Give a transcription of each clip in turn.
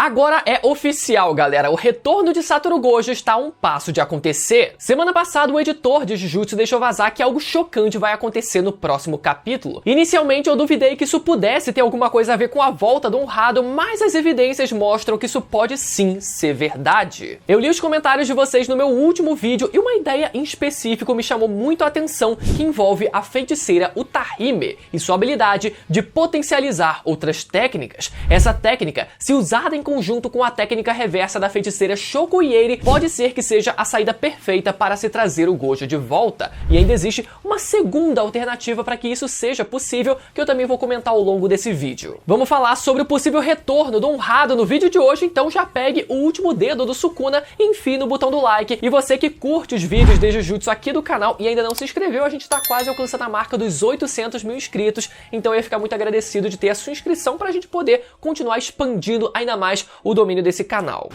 Agora é oficial, galera, o retorno de Satoru Gojo está a um passo de acontecer. Semana passada, o editor de Jujutsu deixou vazar que algo chocante vai acontecer no próximo capítulo. Inicialmente eu duvidei que isso pudesse ter alguma coisa a ver com a volta do Honrado, mas as evidências mostram que isso pode sim ser verdade. Eu li os comentários de vocês no meu último vídeo e uma ideia em específico me chamou muito a atenção, que envolve a feiticeira Utahime e sua habilidade de potencializar outras técnicas. Essa técnica, se usada em conjunto com a técnica reversa da feiticeira Shoko Ieri, pode ser que seja a saída perfeita para se trazer o Gojo de volta. E ainda existe uma segunda alternativa para que isso seja possível, que eu também vou comentar ao longo desse vídeo. Vamos falar sobre o possível retorno do Honrado no vídeo de hoje, então já pegue o último dedo do Sukuna e enfie no botão do like. E você que curte os vídeos de Jujutsu aqui do canal e ainda não se inscreveu, a gente tá quase alcançando a marca dos 800 mil inscritos, então eu ia ficar muito agradecido de ter a sua inscrição para a gente poder continuar expandindo ainda mais o domínio desse canal.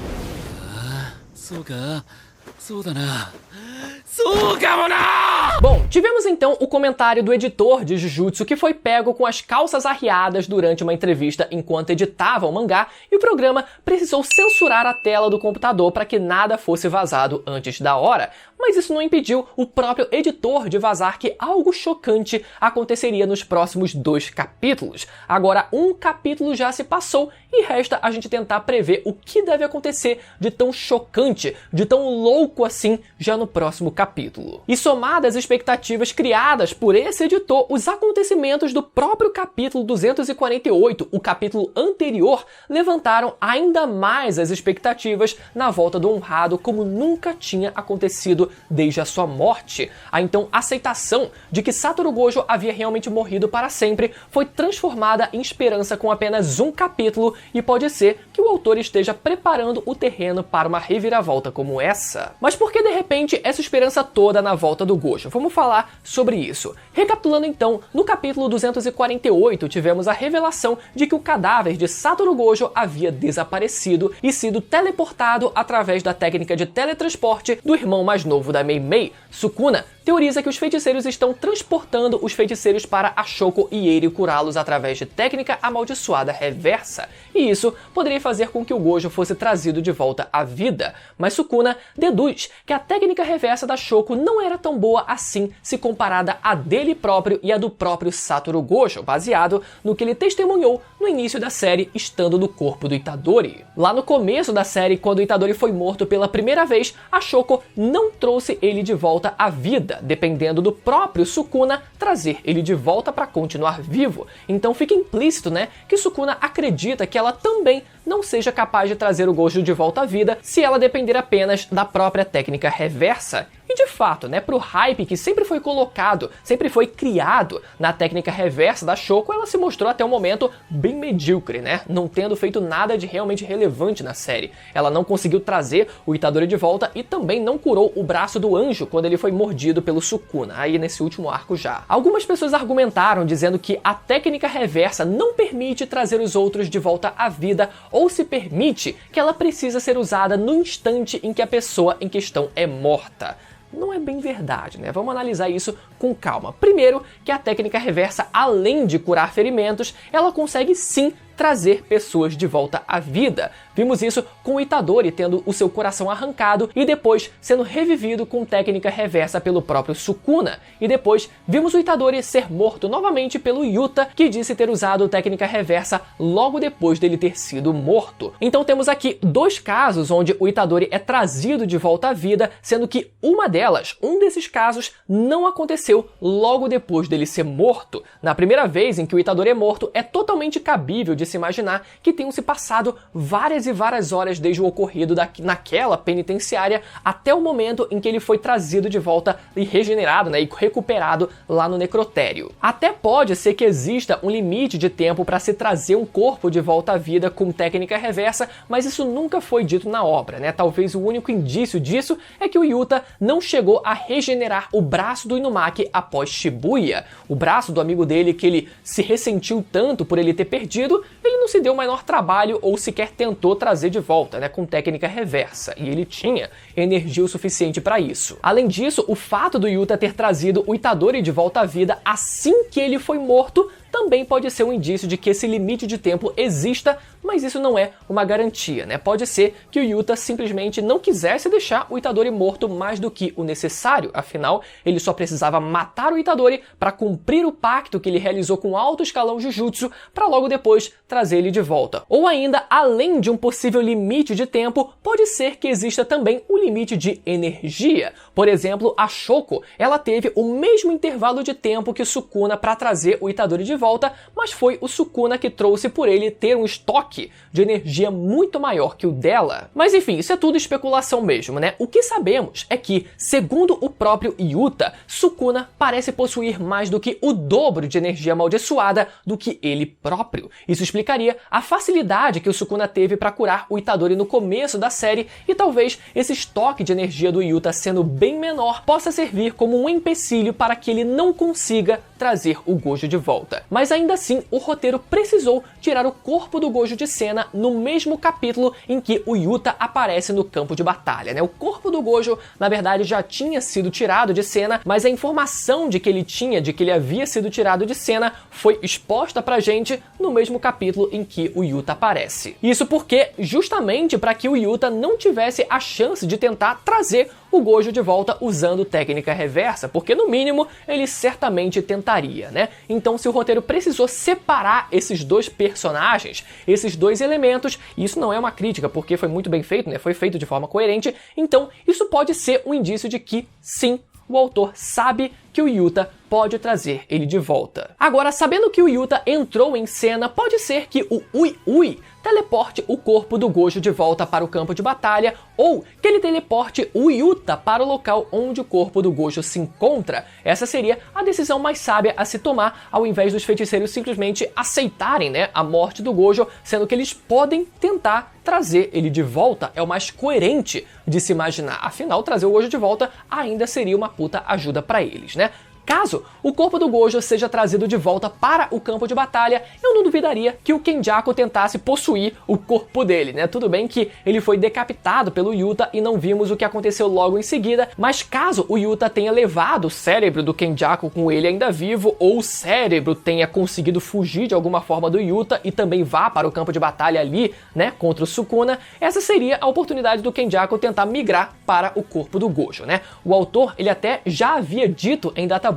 Bom, tivemos então o comentário do editor de Jujutsu que foi pego com as calças arriadas durante uma entrevista enquanto editava o mangá, e o programa precisou censurar a tela do computador para que nada fosse vazado antes da hora. Mas isso não impediu o próprio editor de vazar que algo chocante aconteceria nos próximos 2 capítulos. Agora, um capítulo já se passou e resta a gente tentar prever o que deve acontecer de tão chocante, de tão louco assim, já no próximo capítulo. E somado às expectativas criadas por esse editor, os acontecimentos do próprio capítulo 248, o capítulo anterior, levantaram ainda mais as expectativas na volta do Honrado, como nunca tinha acontecido desde a sua morte. A então aceitação de que Satoru Gojo havia realmente morrido para sempre foi transformada em esperança com apenas um capítulo, e pode ser que o autor esteja preparando o terreno para uma reviravolta como essa. Mas por que de repente essa esperança toda na volta do Gojo? Vamos falar sobre isso. Recapitulando então, no capítulo 248 tivemos a revelação de que o cadáver de Satoru Gojo havia desaparecido e sido teleportado através da técnica de teletransporte do irmão mais novo da Mei Mei. Sukuna teoriza que os feiticeiros estão transportando os feiticeiros para a Shoko Ieri curá-los através de técnica amaldiçoada reversa, e isso poderia fazer com que o Gojo fosse trazido de volta à vida. Mas Sukuna deduz que a técnica reversa da Shoko não era tão boa assim se comparada à dele próprio e à do próprio Satoru Gojo, baseado no que ele testemunhou no início da série estando no corpo do Itadori. Lá no começo da série, quando o Itadori foi morto pela primeira vez, a Shoko não trouxe ele de volta à vida, dependendo do próprio Sukuna trazer ele de volta para continuar vivo. Então fica implícito, né, que Sukuna acredita que ela também não seja capaz de trazer o Gojo de volta à vida se ela depender apenas da própria técnica reversa. E de fato, né, pro hype que sempre foi colocado, sempre foi criado na técnica reversa da Shoko, ela se mostrou até o momento bem medíocre, né, não tendo feito nada de realmente relevante na série. Ela não conseguiu trazer o Itadori de volta e também não curou o braço do anjo quando ele foi mordido pelo Sukuna, aí nesse último arco já. Algumas pessoas argumentaram dizendo que a técnica reversa não permite trazer os outros de volta à vida, ou se permite que ela precisa ser usada no instante em que a pessoa em questão é morta. Não é bem verdade, né? Vamos analisar isso com calma. Primeiro, que a técnica reversa, além de curar ferimentos, ela consegue sim trazer pessoas de volta à vida. Vimos isso com o Itadori tendo o seu coração arrancado e depois sendo revivido com técnica reversa pelo próprio Sukuna. E depois vimos o Itadori ser morto novamente pelo Yuta, que disse ter usado técnica reversa logo depois dele ter sido morto. Então temos aqui 2 casos onde o Itadori é trazido de volta à vida, sendo que um desses casos não aconteceu logo depois dele ser morto. Na primeira vez em que o Itadori é morto, é totalmente cabível de se imaginar que tenham se passado várias e várias horas desde o ocorrido naquela penitenciária até o momento em que ele foi trazido de volta e regenerado, né, e recuperado lá no necrotério. Até pode ser que exista um limite de tempo para se trazer um corpo de volta à vida com técnica reversa, mas isso nunca foi dito na obra, né? Talvez o único indício disso é que o Yuta não chegou a regenerar o braço do Inumaki após Shibuya. O braço do amigo dele que ele se ressentiu tanto por ele ter perdido, ele não se deu o menor trabalho ou sequer tentou trazer de volta, né, com técnica reversa, e ele tinha energia o suficiente para isso. Além disso, o fato do Yuta ter trazido o Itadori de volta à vida assim que ele foi morto também pode ser um indício de que esse limite de tempo exista, mas isso não é uma garantia, né? Pode ser que o Yuta simplesmente não quisesse deixar o Itadori morto mais do que o necessário, afinal, ele só precisava matar o Itadori para cumprir o pacto que ele realizou com o alto escalão Jujutsu, para logo depois trazer ele de volta. Ou ainda, além de um possível limite de tempo, pode ser que exista também um limite de energia. Por exemplo, a Shoko, ela teve o mesmo intervalo de tempo que o Sukuna para trazer o Itadori de volta, mas foi o Sukuna que trouxe por ele ter um estoque de energia muito maior que o dela. Mas enfim, isso é tudo especulação mesmo, né? O que sabemos é que, segundo o próprio Yuta, Sukuna parece possuir mais do que o dobro de energia amaldiçoada do que ele próprio. Isso explicaria a facilidade que o Sukuna teve para curar o Itadori no começo da série, e talvez esse estoque de energia do Yuta sendo bem menor possa servir como um empecilho para que ele não consiga trazer o Gojo de volta. Mas ainda assim, o roteiro precisou tirar o corpo do Gojo de cena no mesmo capítulo em que o Yuta aparece no campo de batalha, né? O corpo do Gojo, na verdade, já tinha sido tirado de cena, mas a informação de que ele havia sido tirado de cena foi exposta pra gente no mesmo capítulo em que o Yuta aparece. Isso porque, justamente para que o Yuta não tivesse a chance de tentar trazer o Gojo de volta usando técnica reversa, porque no mínimo ele certamente tentaria, né? Então, se o roteiro precisou separar esses dois personagens, esses dois elementos, e isso não é uma crítica, porque foi muito bem feito, né? Foi feito de forma coerente, então isso pode ser um indício de que, sim, o autor sabe que o Yuta pode trazer ele de volta. Agora, sabendo que o Yuta entrou em cena, pode ser que o Ui teleporte o corpo do Gojo de volta para o campo de batalha, ou que ele teleporte o Yuta para o local onde o corpo do Gojo se encontra. Essa seria a decisão mais sábia a se tomar, ao invés dos feiticeiros simplesmente aceitarem, né, a morte do Gojo, sendo que eles podem tentar trazer ele de volta. É o mais coerente de se imaginar. Afinal, trazer o Gojo de volta ainda seria uma puta ajuda para eles, né? Caso o corpo do Gojo seja trazido de volta para o campo de batalha, eu não duvidaria que o Kenjaku tentasse possuir o corpo dele, né? Tudo bem que ele foi decapitado pelo Yuta e não vimos o que aconteceu logo em seguida, mas caso o Yuta tenha levado o cérebro do Kenjaku com ele ainda vivo, ou o cérebro tenha conseguido fugir de alguma forma do Yuta e também vá para o campo de batalha ali, né, contra o Sukuna, essa seria a oportunidade do Kenjaku tentar migrar para o corpo do Gojo, né? O autor, ele até já havia dito em Databook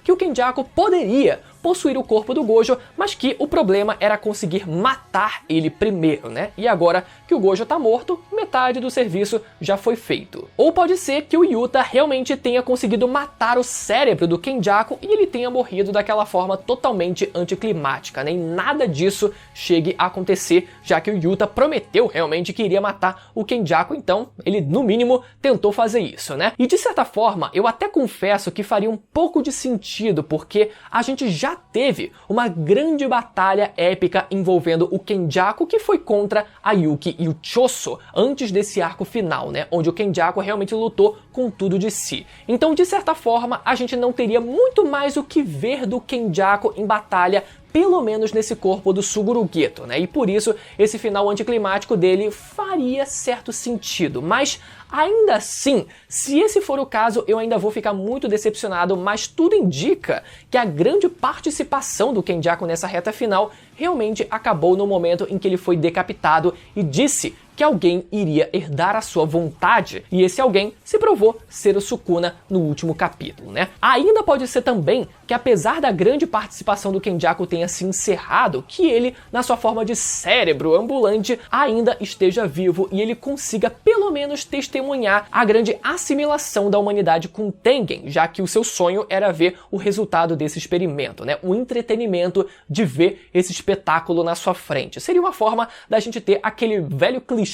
que o Kenjaku poderia possuir o corpo do Gojo, mas que o problema era conseguir matar ele primeiro, né? E agora que o Gojo tá morto, metade do serviço já foi feito. Ou pode ser que o Yuta realmente tenha conseguido matar o cérebro do Kenjaku e ele tenha morrido daquela forma totalmente anticlimática, né? E nada disso chegue a acontecer, já que o Yuta prometeu realmente que iria matar o Kenjaku, então ele, no mínimo, tentou fazer isso, né? E de certa forma, eu até confesso que faria um pouco de sentido, porque a gente já teve uma grande batalha épica envolvendo o Kenjaku, que foi contra a Yuki e o Choso, antes desse arco final, né? Onde o Kenjaku realmente lutou com tudo de si. Então, de certa forma, a gente não teria muito mais o que ver do Kenjaku em batalha, pelo menos nesse corpo do Suguru Geto, né? E por isso, esse final anticlimático dele faria certo sentido. Mas, ainda assim, se esse for o caso, eu ainda vou ficar muito decepcionado, mas tudo indica que a grande participação do Kenjaku nessa reta final realmente acabou no momento em que ele foi decapitado e disse que alguém iria herdar a sua vontade, e esse alguém se provou ser o Sukuna no último capítulo, né? Ainda pode ser também que, apesar da grande participação do Kenjaku tenha se encerrado, que ele, na sua forma de cérebro ambulante, ainda esteja vivo e ele consiga pelo menos testemunhar a grande assimilação da humanidade com Tengen, já que o seu sonho era ver o resultado desse experimento, né? O entretenimento de ver esse espetáculo na sua frente. Seria uma forma da gente ter aquele velho clichê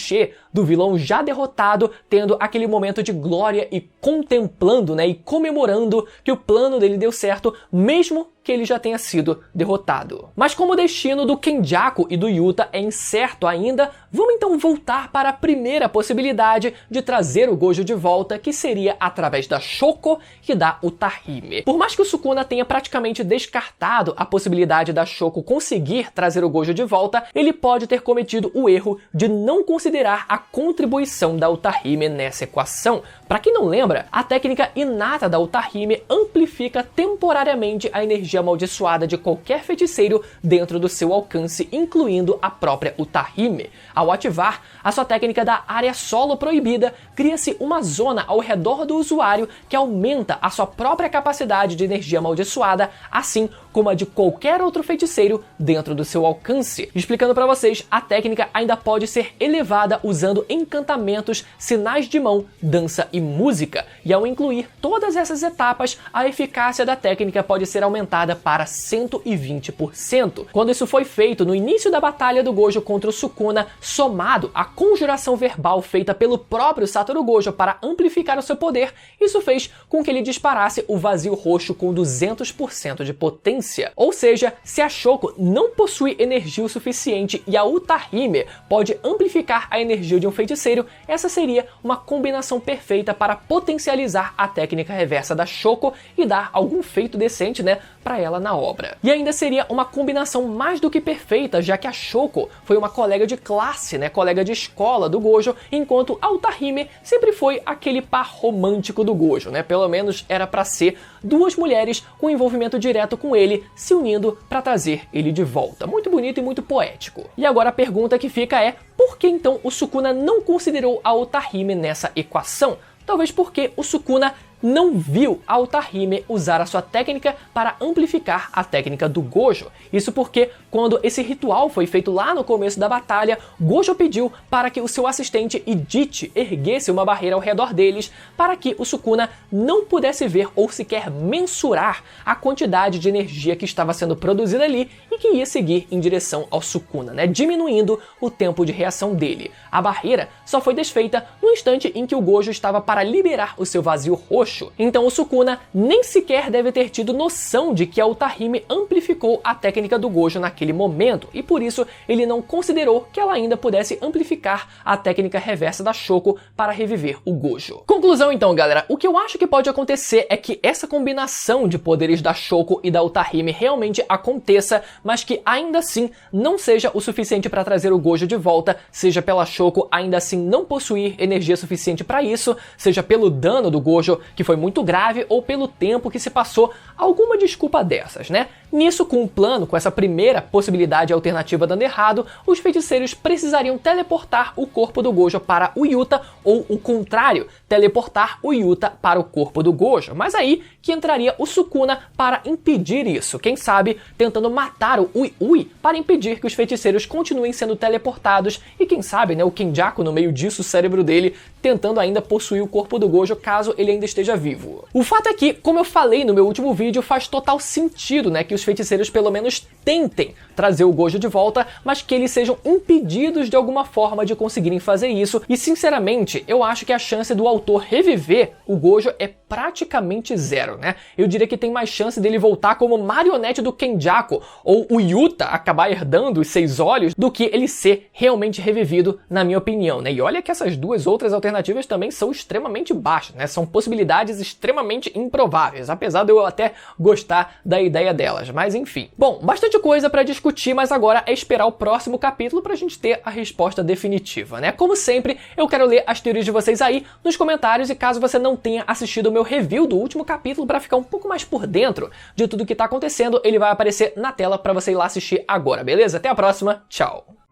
do vilão já derrotado, tendo aquele momento de glória e contemplando, né, e comemorando que o plano dele deu certo, mesmo que ele já tenha sido derrotado. Mas como o destino do Kenjaku e do Yuta é incerto ainda, vamos então voltar para a primeira possibilidade de trazer o Gojo de volta, que seria através da Shoko e da Utahime. Por mais que o Sukuna tenha praticamente descartado a possibilidade da Shoko conseguir trazer o Gojo de volta, ele pode ter cometido o erro de não considerar a contribuição da Utahime nessa equação. Para quem não lembra, a técnica inata da Utahime amplifica temporariamente a energia energia amaldiçoada de qualquer feiticeiro dentro do seu alcance, incluindo a própria Utahime. Ao ativar a sua técnica da área solo proibida, cria-se uma zona ao redor do usuário que aumenta a sua própria capacidade de energia amaldiçoada, assim como a de qualquer outro feiticeiro dentro do seu alcance. Explicando para vocês, a técnica ainda pode ser elevada usando encantamentos, sinais de mão, dança e música, e ao incluir todas essas etapas, a eficácia da técnica pode ser aumentada para 120%. Quando isso foi feito no início da batalha do Gojo contra o Sukuna, somado à conjuração verbal feita pelo próprio Satoru Gojo para amplificar o seu poder, isso fez com que ele disparasse o vazio roxo com 200% de potência. Ou seja, se a Shoko não possui energia o suficiente e a Utahime pode amplificar a energia de um feiticeiro, essa seria uma combinação perfeita para potencializar a técnica reversa da Shoko e dar algum feito decente, né, para ela na obra. E ainda seria uma combinação mais do que perfeita, já que a Shoko foi uma colega de classe, né, colega de escola do Gojo, enquanto a Utahime sempre foi aquele par romântico do Gojo, né, pelo menos era para ser duas mulheres com envolvimento direto com ele, se unindo para trazer ele de volta. Muito bonito e muito poético. E agora a pergunta que fica é, por que então o Sukuna não considerou a Utahime nessa equação? Talvez porque o Sukuna não viu a Utahime usar a sua técnica para amplificar a técnica do Gojo. Isso porque, quando esse ritual foi feito lá no começo da batalha, Gojo pediu para que o seu assistente Idichi erguesse uma barreira ao redor deles para que o Sukuna não pudesse ver ou sequer mensurar a quantidade de energia que estava sendo produzida ali e que ia seguir em direção ao Sukuna, né, diminuindo o tempo de reação dele. A barreira só foi desfeita no instante em que o Gojo estava para liberar o seu vazio roxo. Então o Sukuna nem sequer deve ter tido noção de que a Utahime amplificou a técnica do Gojo naquele momento, e por isso ele não considerou que ela ainda pudesse amplificar a técnica reversa da Shoko para reviver o Gojo. Conclusão então, galera, o que eu acho que pode acontecer é que essa combinação de poderes da Shoko e da Utahime realmente aconteça, mas que ainda assim não seja o suficiente para trazer o Gojo de volta, seja pela Shoko ainda assim não possuir energia suficiente para isso, seja pelo dano do Gojo, que foi muito grave, ou pelo tempo que se passou, alguma desculpa dessas, né? Nisso, com o plano, com essa primeira possibilidade alternativa dando errado, os feiticeiros precisariam teleportar o corpo do Gojo para o Yuta, ou o contrário, teleportar o Yuta para o corpo do Gojo. Mas aí que entraria o Sukuna para impedir isso, quem sabe tentando matar o Ui para impedir que os feiticeiros continuem sendo teleportados, e quem sabe, né, o Kenjaku no meio disso, o cérebro dele, tentando ainda possuir o corpo do Gojo caso ele ainda esteja vivo. O fato é que, como eu falei no meu último vídeo, faz total sentido, né, que os feiticeiros pelo menos tentem trazer o Gojo de volta, mas que eles sejam impedidos de alguma forma de conseguirem fazer isso, e sinceramente, eu acho que a chance do autor reviver o Gojo é praticamente zero, né? Eu diria que tem mais chance dele voltar como marionete do Kenjaku, ou o Yuta acabar herdando os 6 olhos, do que ele ser realmente revivido, na minha opinião, né? E olha que essas duas outras alternativas também são extremamente baixas, né? São possibilidades extremamente improváveis, apesar de eu até gostar da ideia delas, mas enfim. Bom, bastante coisa pra discutir, mas agora é esperar o próximo capítulo pra gente ter a resposta definitiva, né? Como sempre, eu quero ler as teorias de vocês aí nos comentários, e caso você não tenha assistido o meu review do último capítulo para ficar um pouco mais por dentro de tudo que tá acontecendo, ele vai aparecer na tela pra você ir lá assistir agora, beleza? Até a próxima, tchau!